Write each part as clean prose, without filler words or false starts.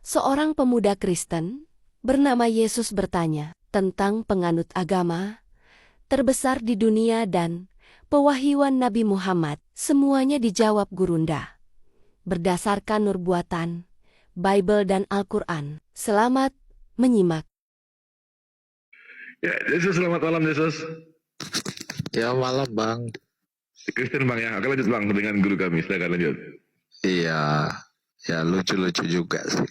Seorang pemuda Kristen bernama Yesus bertanya tentang penganut agama terbesar di dunia dan pewahyuan Nabi Muhammad. Semuanya dijawab Gurunda berdasarkan nubuatan, Bible dan Al-Quran. Selamat menyimak. Ya, Yesus, selamat malam Yesus. Ya malam Bang. Kristen Bang ya, oke lanjut Bang dengan guru kami, silakan lanjut. Iya, ya lucu-lucu juga sih.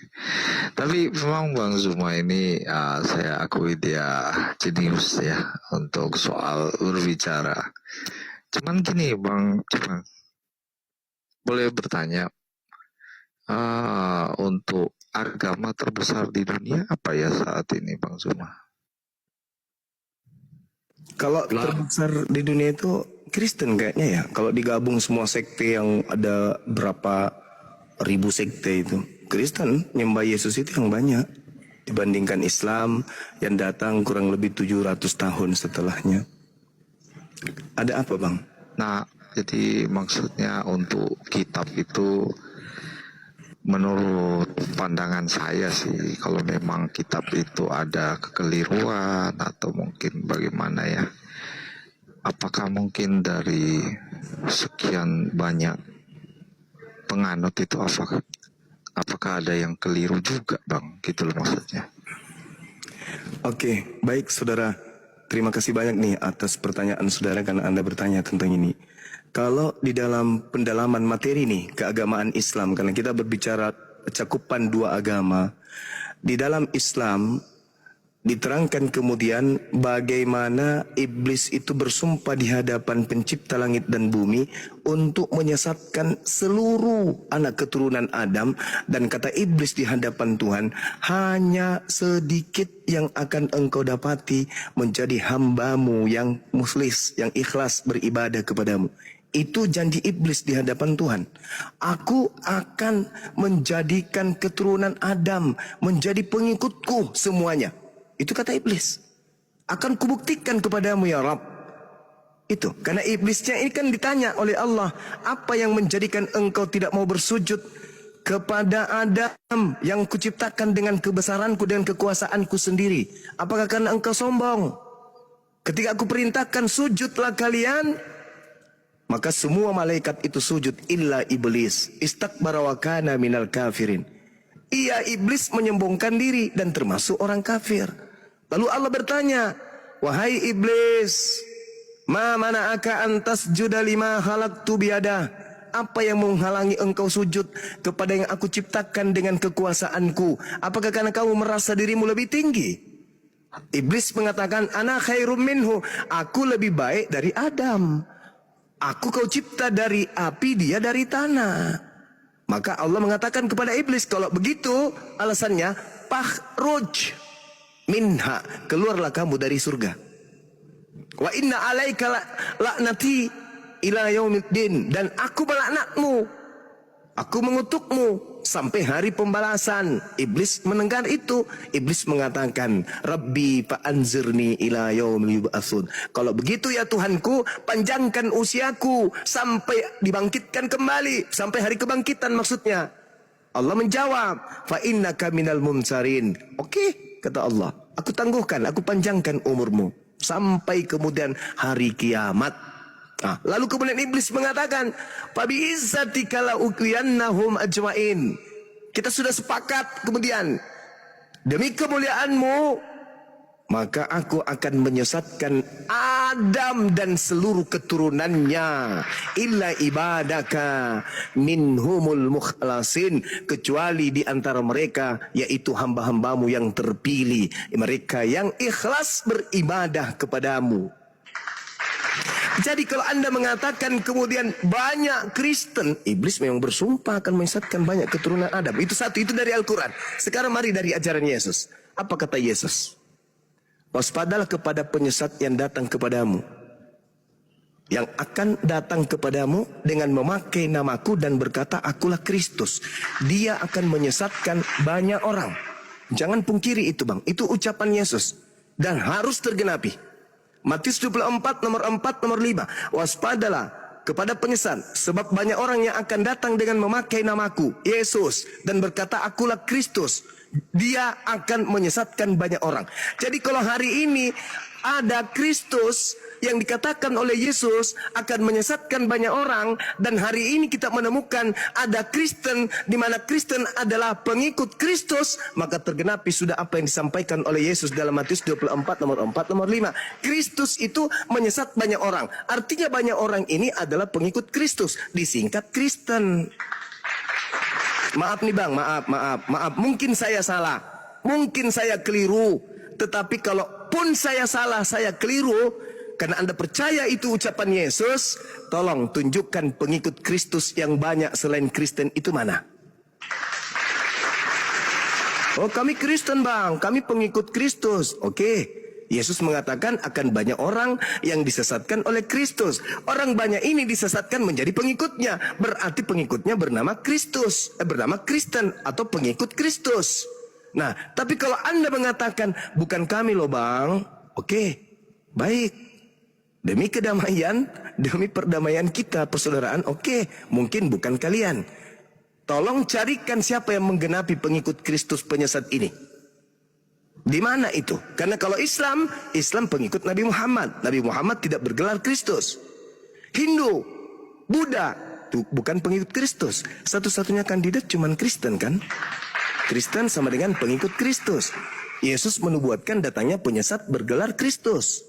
Tapi memang Bang Zuma ini saya akui dia jenius ya untuk soal berbicara. Cuman gini Bang, cuman boleh bertanya untuk agama terbesar di dunia apa ya saat ini Bang Zuma? Kalau terbesar di dunia itu Kristen kayaknya ya. Kalau digabung semua sekte yang ada berapa ribu sekte itu, Kristen nyembah Yesus itu yang banyak dibandingkan Islam yang datang kurang lebih 700 tahun setelahnya. Ada apa Bang? Nah, jadi maksudnya untuk kitab itu menurut pandangan saya sih, kalau memang kitab itu ada kekeliruan atau mungkin bagaimana ya, apakah mungkin dari sekian banyak penganut itu apakah ada yang keliru juga Bang, gitu loh maksudnya. Oke, baik saudara. Terima kasih banyak nih atas pertanyaan saudara karena Anda bertanya tentang ini. Kalau di dalam pendalaman materi nih keagamaan Islam, karena kita berbicara cakupan dua agama, di dalam Islam diterangkan kemudian bagaimana iblis itu bersumpah di hadapan pencipta langit dan bumi untuk menyesatkan seluruh anak keturunan Adam, dan kata iblis di hadapan Tuhan, hanya sedikit yang akan engkau dapati menjadi hambamu yang mukhlis, yang ikhlas beribadah kepadamu. Itu janji iblis di hadapan Tuhan. Aku akan menjadikan keturunan Adam menjadi pengikutku semuanya. Itu kata iblis. Akan kubuktikan kepadamu ya Rabb. Itu. Karena iblisnya ini kan ditanya oleh Allah, apa yang menjadikan engkau tidak mau bersujud kepada Adam yang kuciptakan dengan kebesaranku dan kekuasaanku sendiri? Apakah karena engkau sombong? Ketika aku perintahkan sujudlah kalian, maka semua malaikat itu sujud illa iblis. Istakbara wa kana minal kafirin. Ia iblis menyombongkan diri dan termasuk orang kafir. Lalu Allah bertanya, wahai iblis, ma mana'aka an tasjuda lima khalaqtu biyadah? Apa yang menghalangi engkau sujud kepada yang aku ciptakan dengan kekuasaanku? Apakah karena kamu merasa dirimu lebih tinggi? Iblis mengatakan, ana khairum minhu, aku lebih baik dari Adam. Aku kau cipta dari api, dia dari tanah. Maka Allah mengatakan kepada iblis, kalau begitu alasannya, fakhruj minha, keluarlah kamu dari surga. Wa inna alaika laknati ila yaumiddin, dan aku melaknatmu, aku mengutukmu sampai hari pembalasan. Iblis mendengar itu, iblis mengatakan, Rabbi fa'anzirni ila yaumil yub'atsun. Kalau begitu ya Tuhanku, panjangkan usiaku sampai dibangkitkan kembali, sampai hari kebangkitan maksudnya. Allah menjawab, fa innaka minal mumsarin. Oke, kata Allah, aku tangguhkan, aku panjangkan umurmu sampai kemudian hari kiamat. Lalu kemudian iblis mengatakan, fa bi izzatika la uqiyannahum ajmain. Kita sudah sepakat kemudian, demi kemuliaanmu maka aku akan menyesatkan Adam dan seluruh keturunannya, illa ibadaka minhumul mukhlasin, kecuali di antara mereka yaitu hamba-hambamu yang terpilih, mereka yang ikhlas beribadah kepadamu. Jadi kalau Anda mengatakan kemudian banyak Kristen, iblis memang bersumpah akan menyesatkan banyak keturunan Adam. Itu satu, itu dari Al-Quran. Sekarang mari dari ajaran Yesus. Apa kata Yesus? Waspadalah kepada penyesat yang datang kepadamu, yang akan datang kepadamu dengan memakai namaku dan berkata, akulah Kristus. Dia akan menyesatkan banyak orang. Jangan pungkiri itu Bang. Itu ucapan Yesus. Dan harus tergenapi. Matius 24 nomor 4 nomor 5. Waspadalah kepada penyesat, sebab banyak orang yang akan datang dengan memakai namaku, Yesus, dan berkata akulah Kristus. Dia akan menyesatkan banyak orang. Jadi kalau hari ini ada Kristus yang dikatakan oleh Yesus akan menyesatkan banyak orang, dan hari ini kita menemukan ada Kristen di mana Kristen adalah pengikut Kristus, maka tergenapi sudah apa yang disampaikan oleh Yesus dalam Matius 24 nomor 4 nomor 5. Kristus itu menyesat banyak orang. Artinya banyak orang ini adalah pengikut Kristus, disingkat Kristen. Maaf nih Bang, maaf. Mungkin saya salah, mungkin saya keliru. Tetapi kalaupun saya salah, saya keliru, karena Anda percaya itu ucapan Yesus, tolong tunjukkan pengikut Kristus yang banyak selain Kristen itu mana? Oh, kami Kristen Bang, kami pengikut Kristus. Oke, Yesus mengatakan akan banyak orang yang disesatkan oleh Kristus. Orang banyak ini disesatkan menjadi pengikutnya. Berarti pengikutnya bernama Kristus, bernama Kristen atau pengikut Kristus. Nah, tapi kalau Anda mengatakan bukan kami loh Bang, oke, baik. Demi kedamaian, demi perdamaian kita, persaudaraan, oke, mungkin bukan kalian. Tolong carikan siapa yang menggenapi pengikut Kristus penyesat ini. Di mana itu? Karena kalau Islam pengikut Nabi Muhammad. Nabi Muhammad tidak bergelar Kristus. Hindu, Buddha, itu bukan pengikut Kristus. Satu-satunya kandidat cuman Kristen kan? Kristen sama dengan pengikut Kristus. Yesus menubuatkan datangnya penyesat bergelar Kristus.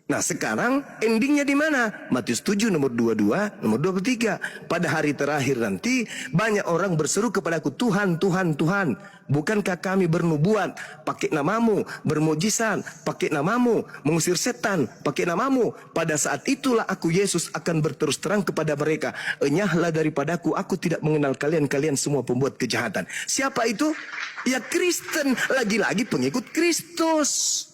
Nah sekarang endingnya di mana? Matius 7 nomor 22, nomor 23. Pada hari terakhir nanti banyak orang berseru kepadaku, Tuhan, Tuhan, Tuhan, bukankah kami bernubuat pakai namamu, bermujizat pakai namamu, mengusir setan pakai namamu? Pada saat itulah aku Yesus akan berterus terang kepada mereka, enyahlah daripadaku, aku tidak mengenal kalian, kalian semua pembuat kejahatan. Siapa itu? Ya Kristen, lagi-lagi pengikut Kristus.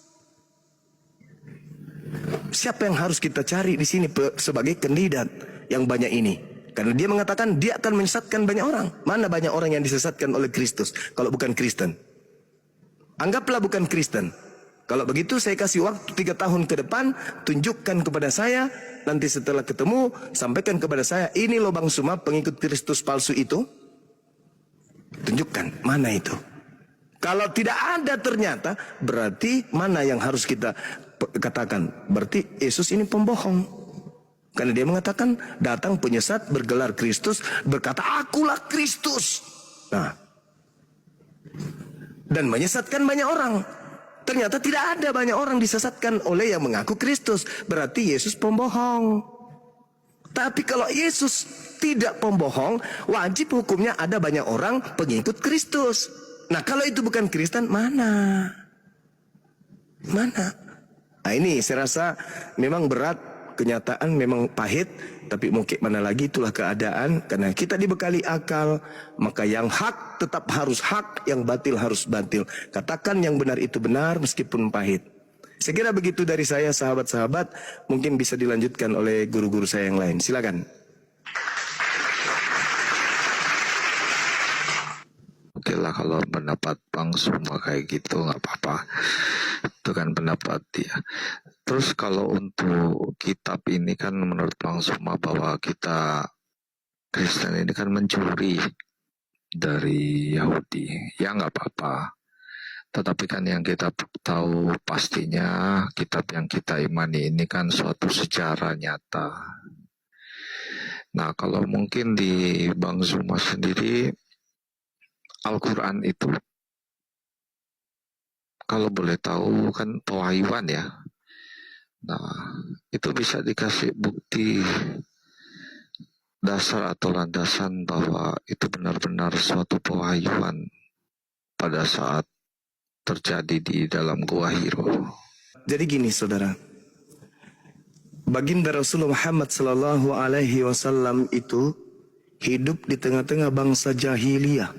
Siapa yang harus kita cari di sini sebagai kandidat yang banyak ini? Karena dia mengatakan dia akan menyesatkan banyak orang. Mana banyak orang yang disesatkan oleh Kristus kalau bukan Kristen? Anggaplah bukan Kristen. Kalau begitu saya kasih waktu 3 tahun ke depan, tunjukkan kepada saya, nanti setelah ketemu sampaikan kepada saya, ini loh Bang Suma pengikut Kristus palsu itu. Tunjukkan mana itu. Kalau tidak ada ternyata, berarti mana yang harus kita katakan? Berarti Yesus ini pembohong. Karena dia mengatakan datang penyesat bergelar Kristus, berkata akulah Kristus. Nah, dan menyesatkan banyak orang. Ternyata tidak ada banyak orang disesatkan oleh yang mengaku Kristus. Berarti Yesus pembohong. Tapi kalau Yesus tidak pembohong, wajib hukumnya ada banyak orang pengikut Kristus. Nah kalau itu bukan Kristen, mana? Mana? Nah ini saya rasa memang berat, kenyataan memang pahit, tapi mungkin mana lagi itulah keadaan. Karena kita dibekali akal, maka yang hak tetap harus hak, yang batil harus batil. Katakan yang benar itu benar meskipun pahit. Saya kira begitu dari saya sahabat-sahabat, mungkin bisa dilanjutkan oleh guru-guru saya yang lain. Silakan. Oke lah kalau pendapat Bang Suma kayak gitu nggak apa-apa, itu kan pendapat dia. Terus kalau untuk kitab ini kan menurut Bang Suma bahwa kita Kristen ini kan mencuri dari Yahudi, ya nggak apa-apa. Tetapi kan yang kita tahu pastinya kitab yang kita imani ini kan suatu sejarah nyata. Nah kalau mungkin di Bang Suma sendiri, Al-Quran itu kalau boleh tahu kan pewahyuan ya. Nah itu bisa dikasih bukti dasar atau landasan bahwa itu benar-benar suatu pewahyuan pada saat terjadi di dalam Gua Hiro. Jadi gini saudara, baginda Rasulullah Muhammad sallallahu alaihi wasallam itu hidup di tengah-tengah bangsa jahiliyah,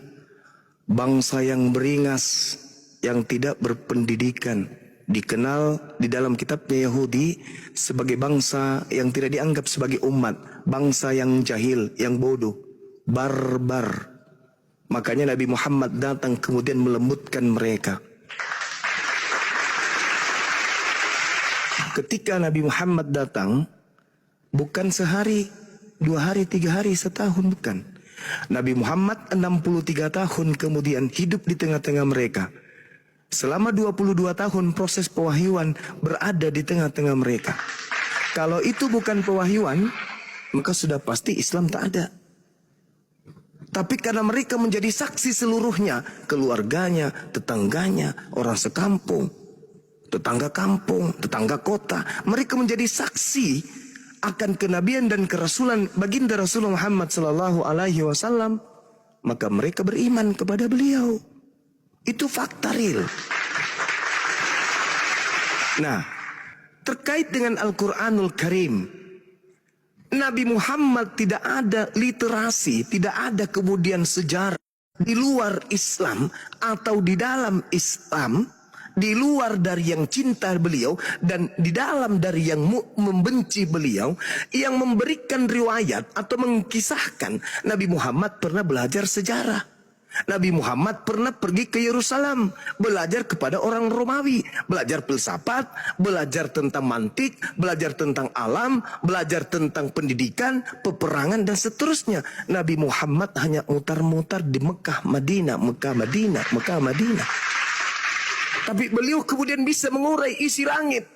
bangsa yang beringas, yang tidak berpendidikan, dikenal di dalam kitabnya Yahudi sebagai bangsa yang tidak dianggap sebagai umat, bangsa yang jahil, yang bodoh, barbar. Makanya Nabi Muhammad datang kemudian melembutkan mereka. Ketika Nabi Muhammad datang, bukan sehari, 2 hari, 3 hari, setahun, bukan. Nabi Muhammad 63 tahun kemudian hidup di tengah-tengah mereka. Selama 22 tahun proses pewahyuan berada di tengah-tengah mereka. Kalau itu bukan pewahyuan, maka sudah pasti Islam tak ada. Tapi karena mereka menjadi saksi seluruhnya, keluarganya, tetangganya, orang sekampung, tetangga kampung, tetangga kota, mereka menjadi saksi akan kenabian dan kerasulan baginda Rasulullah Muhammad sallallahu alaihi wasallam, maka mereka beriman kepada beliau. Itu fakta real. Nah, terkait dengan Al-Quranul Karim, Nabi Muhammad tidak ada literasi, tidak ada kemudian sejarah di luar Islam atau di dalam Islam, di luar dari yang cinta beliau dan di dalam dari yang membenci beliau, yang memberikan riwayat atau mengkisahkan Nabi Muhammad pernah belajar sejarah. Nabi Muhammad pernah pergi ke Yerusalem, belajar kepada orang Romawi, belajar filsafat, belajar tentang mantik, belajar tentang alam, belajar tentang pendidikan, peperangan dan seterusnya. Nabi Muhammad hanya mutar-mutar di Mekah, Madinah, Mekah, Madinah, Mekah, Madinah. Tapi beliau kemudian bisa mengurai isi langit,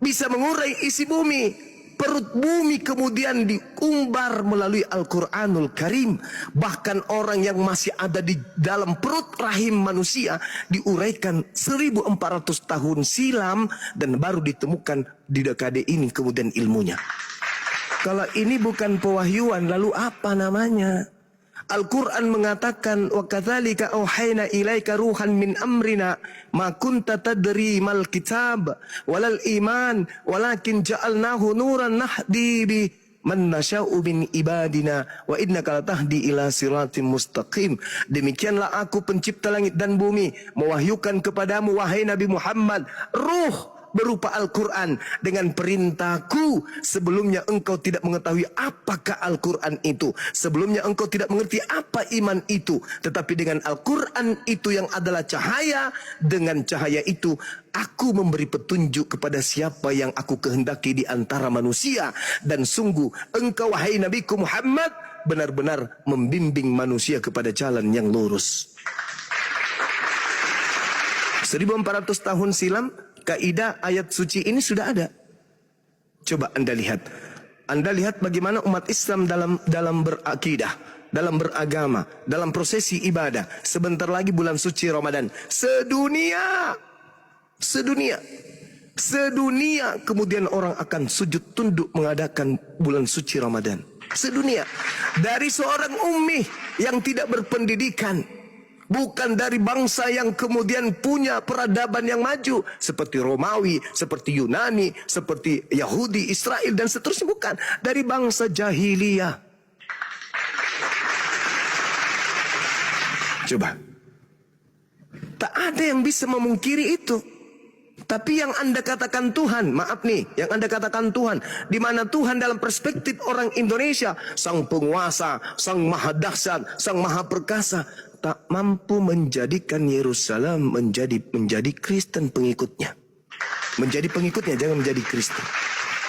bisa mengurai isi bumi. Perut bumi kemudian diumbar melalui Al-Quranul Karim. Bahkan orang yang masih ada di dalam perut rahim manusia diuraikan 1400 tahun silam dan baru ditemukan di dekade ini kemudian ilmunya. Kalau ini bukan pewahyuan, lalu apa namanya? Al-Quran mengatakan, wa kadzalika auhayna ilaika ruhan min amrina ma kunta tadri mal kitab walal iman walakin ja'alnahu nuran nahdi bi man nasya'u min ibadina wa innaka latahdi ila siratim mustaqim. Demikianlah aku pencipta langit dan bumi mewahyukan kepadamu wahai Nabi Muhammad ruh berupa Al-Quran dengan perintahku. Sebelumnya engkau tidak mengetahui apakah Al-Quran itu, sebelumnya engkau tidak mengerti apa iman itu, tetapi dengan Al-Quran itu yang adalah cahaya, dengan cahaya itu aku memberi petunjuk kepada siapa yang aku kehendaki di antara manusia. Dan sungguh engkau wahai Nabiku Muhammad benar-benar membimbing manusia kepada jalan yang lurus. 1400 tahun silam kaidah ayat suci ini sudah ada. Coba Anda lihat. Anda lihat bagaimana umat Islam dalam berakidah, dalam beragama, dalam prosesi ibadah. Sebentar lagi bulan suci Ramadan. Sedunia kemudian orang akan sujud tunduk mengadakan bulan suci Ramadan. Sedunia. Dari seorang ummi yang tidak berpendidikan, bukan dari bangsa yang kemudian punya peradaban yang maju seperti Romawi, seperti Yunani, seperti Yahudi, Israel dan seterusnya, bukan. Dari bangsa jahiliyah. Coba. Tak ada yang bisa memungkiri itu. Tapi yang Anda katakan Tuhan, maaf nih, yang Anda katakan Tuhan, di mana Tuhan dalam perspektif orang Indonesia, sang penguasa, sang maha dahsyat, sang maha perkasa, tak mampu menjadikan Yerusalem menjadi Kristen pengikutnya. Menjadi pengikutnya, jangan menjadi Kristen.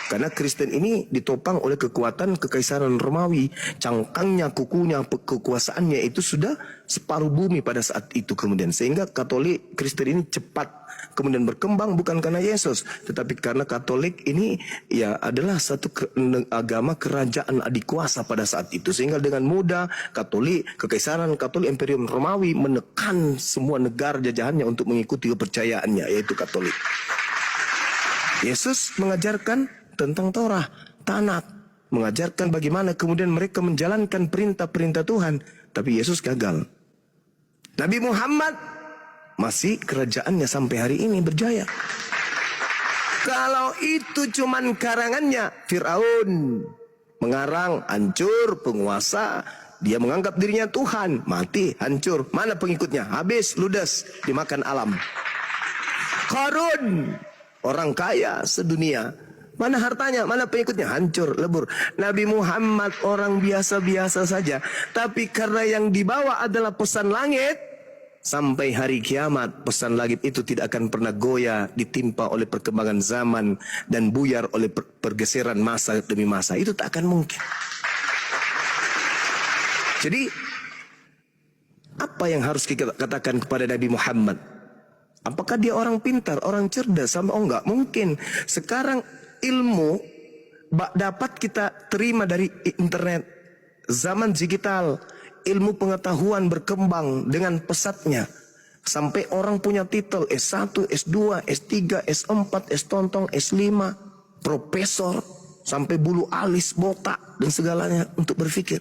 Karena Kristen ini ditopang oleh kekuatan kekaisaran Romawi. Cangkangnya, kukunya, kekuasaannya itu sudah separuh bumi pada saat itu kemudian. Sehingga Katolik, Kristen ini cepat kemudian berkembang bukan karena Yesus. Tetapi karena Katolik ini ya adalah satu agama kerajaan adikuasa pada saat itu. Sehingga dengan mudah Katolik, kekaisaran Katolik Imperium Romawi menekan semua negara jajahannya untuk mengikuti kepercayaannya, yaitu Katolik. Yesus mengajarkan tentang Torah, Tanakh, mengajarkan bagaimana kemudian mereka menjalankan perintah-perintah Tuhan. Tapi Yesus gagal. Nabi Muhammad masih kerajaannya sampai hari ini berjaya. Kalau itu cuman karangannya, Fir'aun mengarang, hancur, penguasa, dia menganggap dirinya Tuhan, mati, hancur. Mana pengikutnya? Habis, ludes, dimakan alam. Qarun, orang kaya sedunia, mana hartanya, mana pengikutnya? Hancur, lebur. Nabi Muhammad orang biasa-biasa saja. Tapi karena yang dibawa adalah pesan langit, sampai hari kiamat pesan langit itu tidak akan pernah goyah, ditimpa oleh perkembangan zaman dan buyar oleh pergeseran masa demi masa. Itu tak akan mungkin. Jadi apa yang harus kita katakan kepada Nabi Muhammad? Apakah dia orang pintar, orang cerdas? Oh, enggak mungkin. Sekarang ilmu dapat kita terima dari internet. Zaman digital, ilmu pengetahuan berkembang dengan pesatnya. Sampai orang punya titel S1, S2, S3, S4, S-tontong, S5, profesor, sampai bulu alis, botak, dan segalanya untuk berpikir.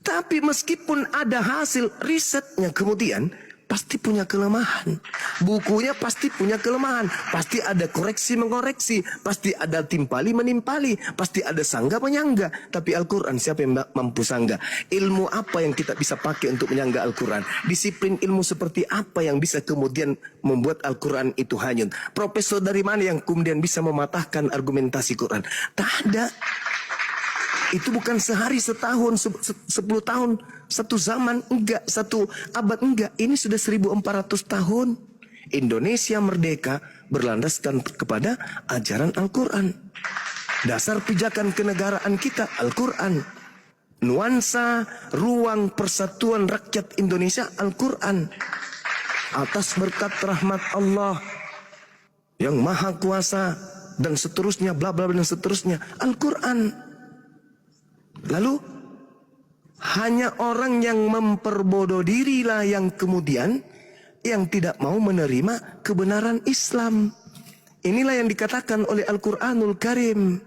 Tapi meskipun ada hasil risetnya kemudian, pasti punya kelemahan. Bukunya pasti punya kelemahan. Pasti ada koreksi mengoreksi. Pasti ada timpali menimpali. Pasti ada sangga menyangga. Tapi Al-Quran siapa yang mampu sangga? Ilmu apa yang kita bisa pakai untuk menyangga Al-Quran? Disiplin ilmu seperti apa yang bisa kemudian membuat Al-Quran itu hanyut? Profesor dari mana yang kemudian bisa mematahkan argumentasi Quran? Tak ada. Itu bukan sehari, setahun, 10 tahun, satu zaman, enggak, satu abad, enggak. Ini sudah 1400 tahun. Indonesia merdeka berlandaskan kepada ajaran Al-Quran. Dasar pijakan kenegaraan kita, Al-Quran. Nuansa ruang persatuan rakyat Indonesia, Al-Quran. Atas berkat rahmat Allah yang maha kuasa dan seterusnya, bla bla dan seterusnya, Al-Quran. Lalu hanya orang yang memperbodoh dirilah yang kemudian yang tidak mau menerima kebenaran Islam. Inilah yang dikatakan oleh Al-Quranul Karim,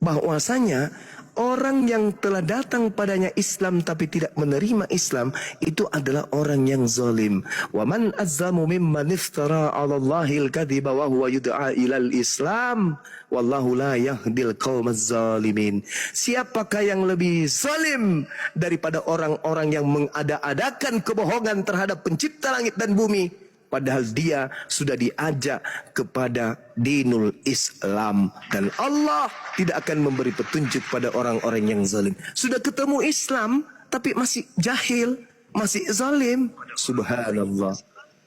bahwasanya orang yang telah datang padanya Islam tapi tidak menerima Islam itu adalah orang yang zalim. Wa man azzamu mimman iftara 'ala Allahil kadhiba wa huwa yud'a ilal Islam wallahu la yahdil qaumaz zalimin. Siapakah yang lebih zalim daripada orang-orang yang mengada-adakan kebohongan terhadap pencipta langit dan bumi? Padahal dia sudah diajak kepada dinul Islam. Dan Allah tidak akan memberi petunjuk pada orang-orang yang zalim. Sudah ketemu Islam, tapi masih jahil, masih zalim. Subhanallah.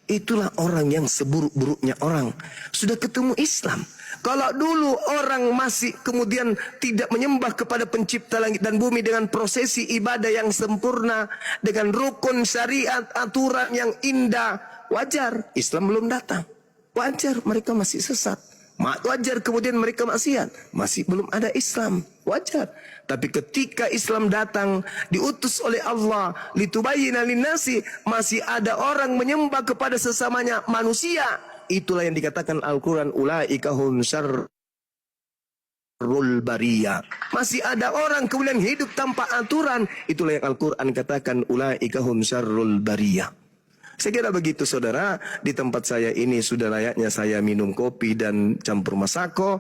Itulah orang yang seburuk-buruknya orang. Sudah ketemu Islam. Kalau dulu orang masih kemudian tidak menyembah kepada pencipta langit dan bumi dengan prosesi ibadah yang sempurna, dengan rukun syariat, aturan yang indah, wajar. Islam belum datang. Wajar mereka masih sesat. Wajar kemudian mereka maksiat. Masih belum ada Islam. Wajar. Tapi ketika Islam datang, diutus oleh Allah, litubayyina linnasi, masih ada orang menyembah kepada sesamanya manusia. Itulah yang dikatakan Al-Quran, ulaika hum syarrul bariyah. Masih ada orang kemudian hidup tanpa aturan. Itulah yang Al-Quran katakan, ulaika hum syarrul bariyah. Saya kira begitu saudara. Di tempat saya ini sudah layaknya saya minum kopi dan campur masako.